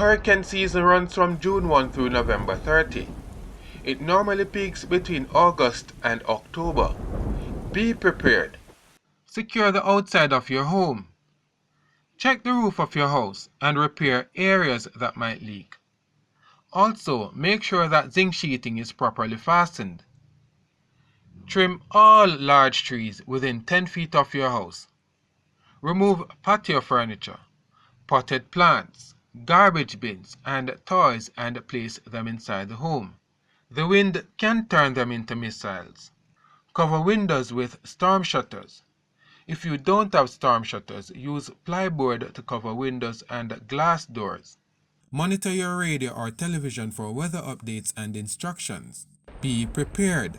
hurricane season runs from June 1 through November 30. It normally peaks between August and October. Be prepared. Secure the outside of your home. Check the roof of your house and repair areas that might leak. Also, make sure that zinc sheeting is properly fastened. Trim all large trees within 10 feet of your house. Remove patio furniture, potted plants, garbage bins, and toys and place them inside the home. The wind can turn them into missiles. Cover windows with storm shutters. If you don't have storm shutters, use plyboard to cover windows and glass doors. Monitor your radio or television for weather updates and instructions. Be prepared.